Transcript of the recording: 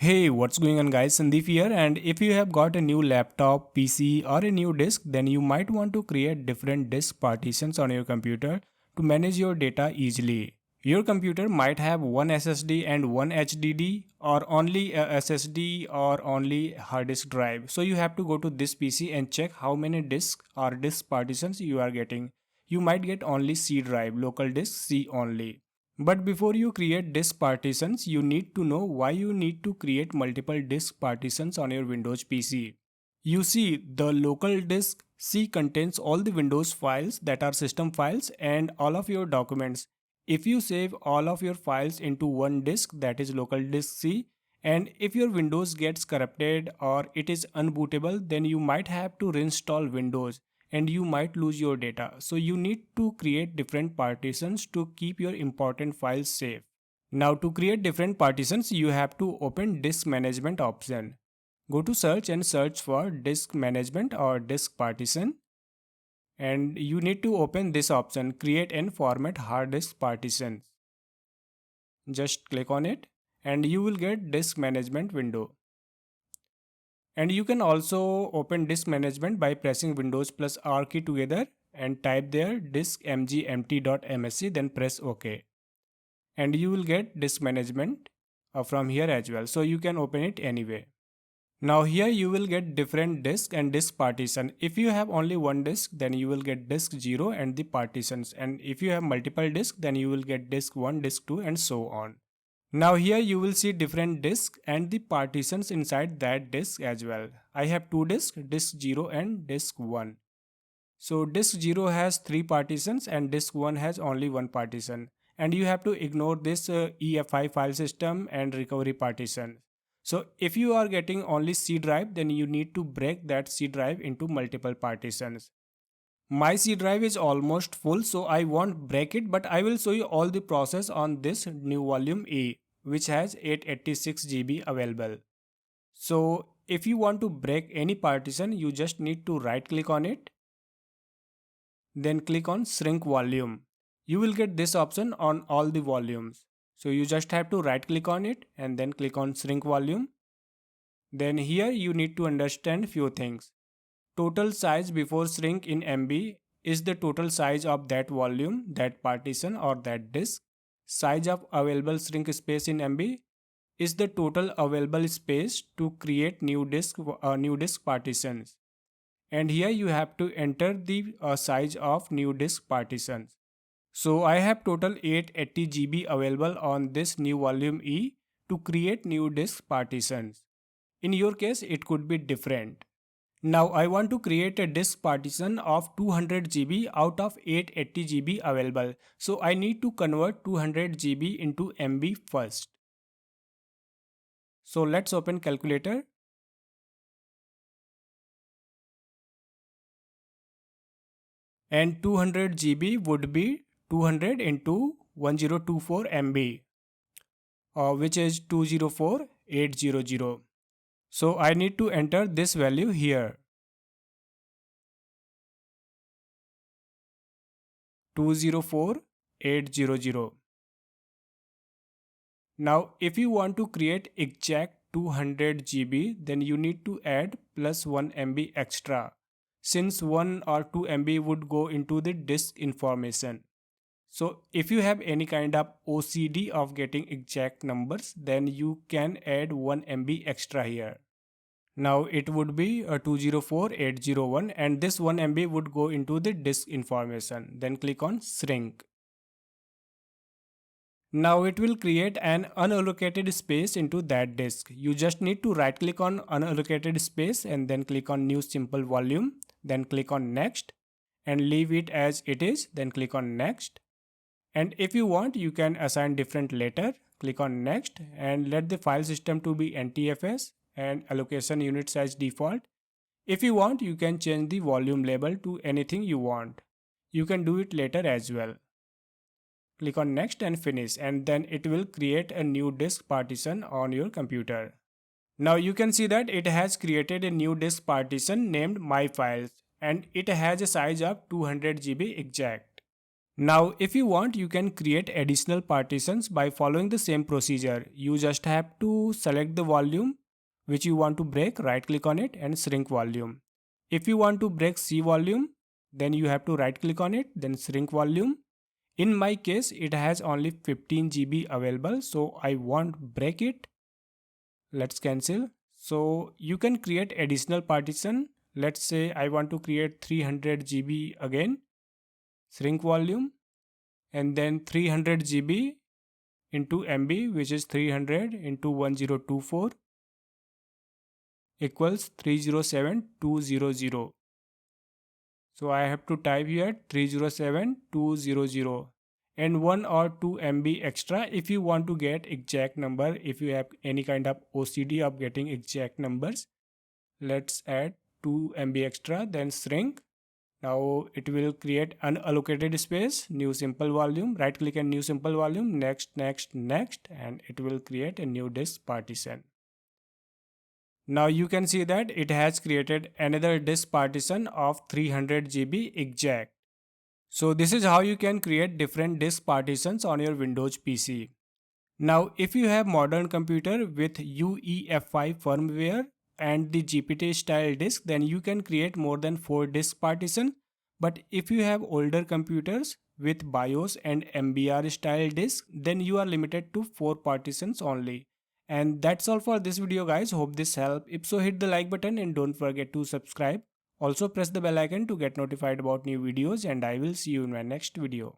Hey, what's going on guys? Sandeep here, and if you have got a new laptop, PC or a new disk, then you might want to create different disk partitions on your computer to manage your data easily. Your computer might have one SSD and one HDD or only a SSD or only hard disk drive. So you have to go to this PC and check how many disks or disk partitions you are getting. You might get only C drive, local disk C only. But before you create disk partitions, you need to know why you need to create multiple disk partitions on your Windows PC. You see, the local disk C contains all the Windows files that are system files and all of your documents. If you save all of your files into one disk, that is local disk C, and if your Windows gets corrupted or it is unbootable, then you might have to reinstall Windows and you might lose your data. So you need to create different partitions to keep your important files safe. Now to create different partitions, you have to open disk management option. Go to search and search for disk management or disk partition, and you need to open this option, create and format hard disk partitions. Just click on it and you will get disk management window. And you can also open disk management by pressing Windows plus R key together and type there disk mgmt.msc, then press OK. And you will get disk management from here as well. So you can open it anyway. Now here you will get different disk and disk partition. If you have only one disk, then you will get disk 0 and the partitions. And if you have multiple disk, then you will get disk 1, disk 2 and so on. Now here you will see different disks and the partitions inside that disk as well. I have two disks, disk 0 and disk 1. So disk 0 has 3 partitions and disk 1 has only 1 partition. And you have to ignore this EFI file system and recovery partition. So if you are getting only C drive, then you need to break that C drive into multiple partitions. My C drive is almost full, so I won't break it, but I will show you all the process on this new volume E, which has 886 GB available. So if you want to break any partition, you just need to right click on it, then click on shrink volume. You will get this option on all the volumes. So you just have to right click on it and then click on shrink volume. Then here you need to understand few things. Total size before shrink in MB is the total size of that volume, that partition or that disk. Size of available shrink space in MB is the total available space to create new disk partitions. And here you have to enter the size of new disk partitions. So I have total 880 GB available on this new volume E to create new disk partitions. In your case, it could be different. Now I want to create a disk partition of 200 GB out of 880 GB available. So I need to convert 200 GB into MB first. So let's open calculator. And 200 GB would be 200 into 1024 MB, which is 204800. So I need to enter this value here. 204800. Now if you want to create exact 200 GB, then you need to add plus 1 MB extra, since 1 or 2 MB would go into the disk information. So if you have any kind of OCD of getting exact numbers, then you can add 1 MB extra here. Now it would be a 204801 and this 1 MB would go into the disk information. Then click on shrink. Now it will create an unallocated space into that disk. You just need to right click on unallocated space and then click on new simple volume. Then click on next and leave it as it is. Then click on next. And if you want, you can assign different letter. Click on next and let the file system to be NTFS and allocation units as default. If you want, you can change the volume label to anything you want. You can do it later as well. Click on next and finish, and then it will create a new disk partition on your computer. Now you can see that it has created a new disk partition named my files and it has a size of 200 GB exact. Now if you want, you can create additional partitions by following the same procedure. You just have to select the volume which you want to break, right click on it and shrink volume. If you want to break C volume, then you have to right click on it, then shrink volume. In my case, it has only 15 GB available, so I won't break it. Let's cancel. So you can create additional partition. Let's say I want to create 300 GB again, shrink volume, and then 300 GB into MB, which is 300 into 1024 equals 307200. So I have to type here 307200 and 1 or 2 MB extra if you want to get exact number. If you have any kind of OCD of getting exact numbers, let's add 2 MB extra, then shrink. Now it will create unallocated space, new simple volume, right click on new simple volume, next, and it will create a new disk partition. Now you can see that it has created another disk partition of 300 GB exact. So this is how you can create different disk partitions on your Windows PC. Now if you have modern computer with UEFI firmware and the GPT style disk, then you can create more than 4 disk partition. But if you have older computers with BIOS and MBR style disk, then you are limited to 4 partitions only. And that's all for this video guys. Hope this helped. If so, hit the like button and don't forget to subscribe. Also press the bell icon to get notified about new videos, and I will see you in my next video.